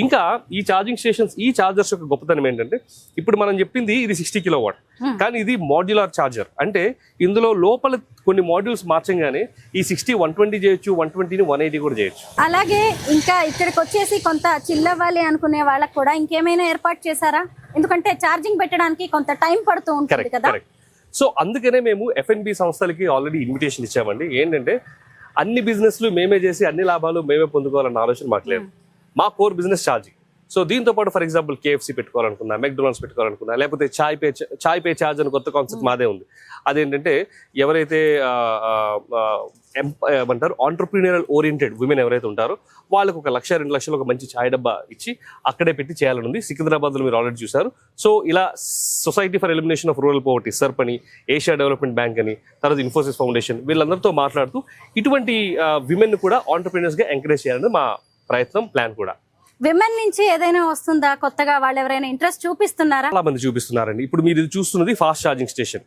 ఇంకా ఈ charging stations, ఈ ఛార్జర్స్ యొక్క గొప్పతనం ఏంటంటే, ఇప్పుడు మనం చెప్పింది ఇది 60 kW, కానీ ఇది మాడ్యులర్ ఛార్జర్. అంటే ఇందులో లోపల కొన్ని మాడ్యూల్స్ మార్చంగానే ఈ 60 120 చేయొచ్చు, 120ని 180 కూడా చేయొచ్చు. అలాగే ఇంకా ఇక్కడికి వచ్చేసి కొంత చిల్లవ్వాలి అనుకునే వాళ్ళకి కూడా ఇంకేమైనా ఏర్పాటు చేశారా? ఎందుకంటే ఛార్జింగ్ పెట్టడానికి కొంత టైం పడుతూ ఉంటుంది కదా. సో అందుకనే మేము FNB సంస్థలకి ఆల్రెడీ ఇన్విటేషన్ ఇచ్చామండి. ఏంటంటే అన్ని బిజినెస్లు మేమే చేసి అన్ని లాభాలు మేమే పొందుకోవాలన్న ఆలోచన మాకు లేదు. మా కోర్ బిజినెస్ ఛార్జింగ్. సో దీంతో పాటు ఫర్ ఎగ్జాంపుల్ KFC పెట్టుకోవాలనుకున్నా, మెక్డొనాల్డ్స్ పెట్టుకోవాలనుకున్నా, లేకపోతే చాయ్ పే ఛార్జ్ అని కొత్త కాన్సెప్ట్ మాదే ఉంది. అదేంటంటే ఎవరైతే ఏమంటారు ఆంటర్ప్రీనియరల్ ఓరియంటెడ్ విమెన్ ఎవరైతే ఉంటారో వాళ్ళకు 1 లక్ష 2 లక్షలు ఒక మంచి ఛాయ్ డబ్బా ఇచ్చి అక్కడే పెట్టి చేయాలని ఉంది. సికింద్రాబాద్లో మీరు ఆల్రెడీ చూసారు. సో ఇలా society for elimination of rural poverty, SERP అని, ఏషియా డెవలప్మెంట్ బ్యాంక్ అని, తర్వాత ఇన్ఫోసిస్ ఫౌండేషన్, వీళ్ళందరితో మాట్లాడుతూ ఇటువంటి విమెన్ కూడా ఆంటర్ప్రీనియర్స్ గా ఎంకరేజ్ చేయాలని మా ప్రయత్నం, ప్లాన్ కూడా. విమెన్ నుంచి ఏదైనా వస్తుందా కొత్తగా? వాళ్ళు ఎవరైనా ఇంట్రెస్ట్ చూపిస్తున్నారా? చాలా మంది చూపిస్తున్నారండి. ఇప్పుడు మీరు ఇది చూస్తున్నది ఫాస్ట్ ఛార్జింగ్ స్టేషన్.